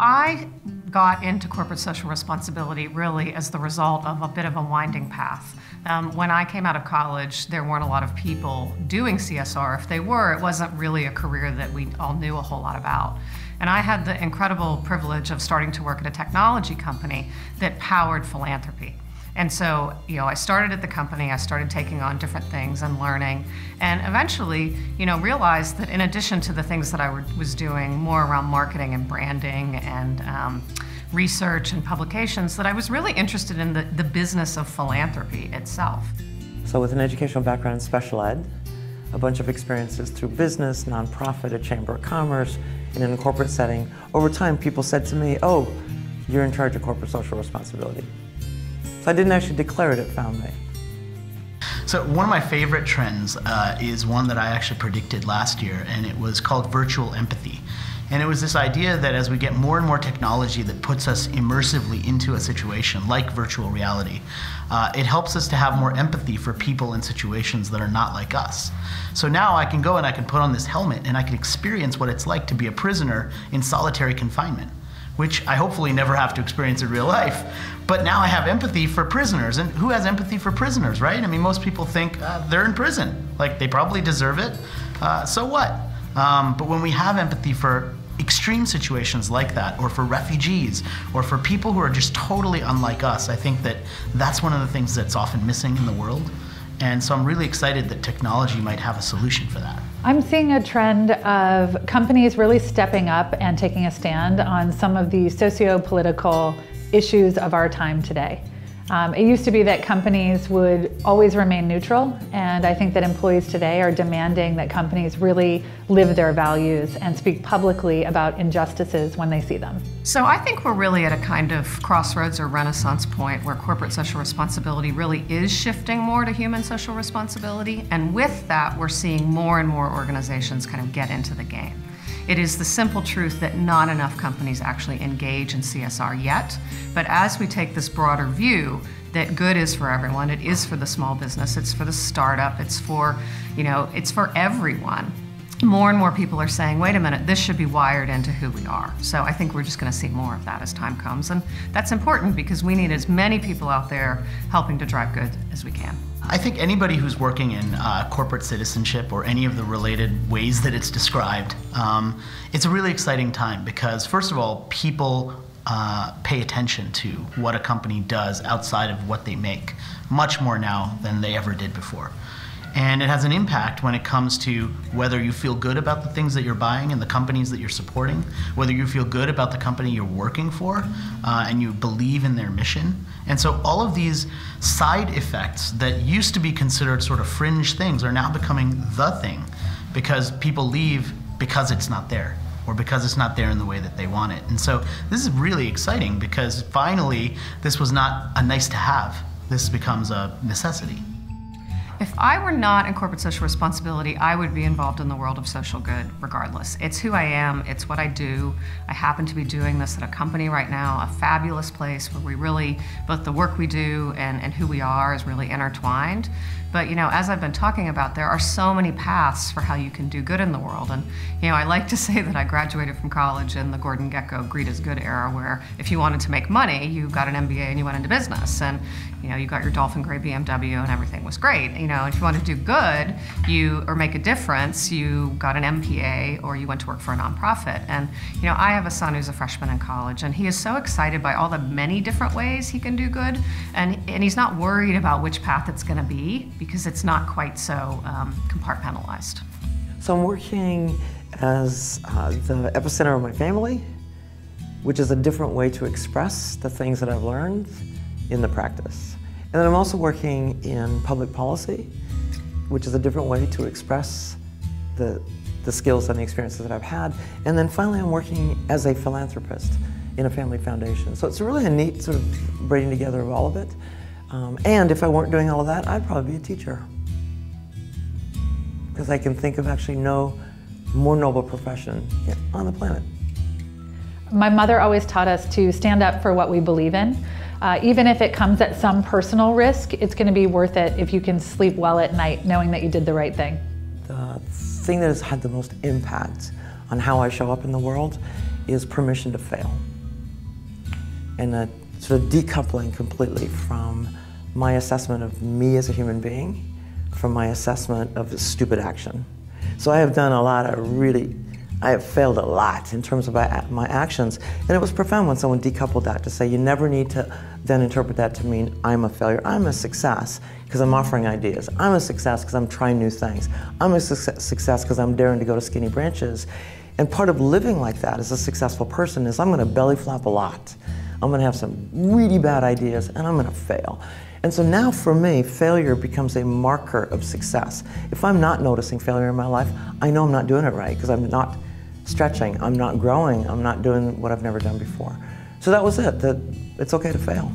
I got into corporate social responsibility really as the result of a bit of a winding path. When I came out of college, there weren't a lot of people doing CSR. If they were, it wasn't really a career that we all knew a whole lot about. And I had the incredible privilege of starting to work at a technology company that powered philanthropy. And so, I started at the company, I started taking on different things and learning, and eventually, realized that in addition to the things that I was doing more around marketing and branding and research and publications, that I was really interested in the business of philanthropy itself. So with an educational background in special ed, a bunch of experiences through business, nonprofit, a chamber of commerce, and in a corporate setting, over time people said to me, oh, you're in charge of corporate social responsibility. So I didn't actually declare it, it found me. So one of my favorite trends is one that I actually predicted last year, and it was called virtual empathy. And it was this idea that as we get more and more technology that puts us immersively into a situation, like virtual reality, it helps us to have more empathy for people in situations that are not like us. So now I can go and I can put on this helmet and I can experience what it's like to be a prisoner in solitary confinement, which I hopefully never have to experience in real life. But now I have empathy for prisoners. And who has empathy for prisoners, right? I mean, most people think they're in prison. Like, they probably deserve it. So what? But when we have empathy for extreme situations like that, or for refugees, or for people who are just totally unlike us, I think that that's one of the things that's often missing in the world. And so I'm really excited that technology might have a solution for that. I'm seeing a trend of companies really stepping up and taking a stand on some of the socio-political issues of our time today. It used to be that companies would always remain neutral, and I think that employees today are demanding that companies really live their values and speak publicly about injustices when they see them. So I think we're really at a kind of crossroads or renaissance point where corporate social responsibility really is shifting more to human social responsibility, and with that we're seeing more and more organizations kind of get into the game. It is the simple truth that not enough companies actually engage in CSR yet, but as we take this broader view that good is for everyone, it is for the small business, it's for the startup, it's for, it's for everyone. More and more people are saying, wait a minute, this should be wired into who we are. So I think we're just going to see more of that as time comes, and that's important because we need as many people out there helping to drive good as we can. I think anybody who's working in corporate citizenship or any of the related ways that it's described, it's a really exciting time because, first of all, people pay attention to what a company does outside of what they make, much more now than they ever did before. And it has an impact when it comes to whether you feel good about the things that you're buying and the companies that you're supporting, whether you feel good about the company you're working for, and you believe in their mission. And so all of these side effects that used to be considered sort of fringe things are now becoming the thing because people leave because it's not there, or because it's not there in the way that they want it. And so this is really exciting because finally this was not a nice to have. This becomes a necessity. If I were not in corporate social responsibility, I would be involved in the world of social good regardless. It's who I am, it's what I do. I happen to be doing this at a company right now, a fabulous place where we really, both the work we do and who we are is really intertwined. But as I've been talking about, there are so many paths for how you can do good in the world. And I like to say that I graduated from college in the Gordon Gekko Greed is Good era, where if you wanted to make money, you got an MBA and you went into business. And you got your Dolphin Gray BMW and everything was great. If you want to do good, or make a difference, you got an MPA or you went to work for a nonprofit. And I have a son who's a freshman in college, and he is so excited by all the many different ways he can do good, and he's not worried about which path it's going to be because it's not quite so compartmentalized. So I'm working as the epicenter of my family, which is a different way to express the things that I've learned in the practice. And then I'm also working in public policy, which is a different way to express the skills and the experiences that I've had. And then finally I'm working as a philanthropist in a family foundation. So it's really a neat sort of braiding together of all of it. And if I weren't doing all of that, I'd probably be a teacher. Because I can think of actually no more noble profession on the planet. My mother always taught us to stand up for what we believe in. Even if it comes at some personal risk, it's going to be worth it if you can sleep well at night knowing that you did the right thing. The thing that has had the most impact on how I show up in the world is permission to fail. and a sort of decoupling completely from my assessment of me as a human being from my assessment of stupid action. So I have done a lot of I have failed a lot in terms of my actions, and it was profound when someone decoupled that to say you never need to then interpret that to mean I'm a failure. I'm a success because I'm offering ideas. I'm a success because I'm trying new things. I'm a success because I'm daring to go to skinny branches. And part of living like that as a successful person is I'm going to belly flop a lot. I'm going to have some really bad ideas, and I'm going to fail. And so now for me, failure becomes a marker of success. If I'm not noticing failure in my life, I know I'm not doing it right because I'm not stretching, I'm not growing, I'm not doing what I've never done before. So that was it, that it's okay to fail.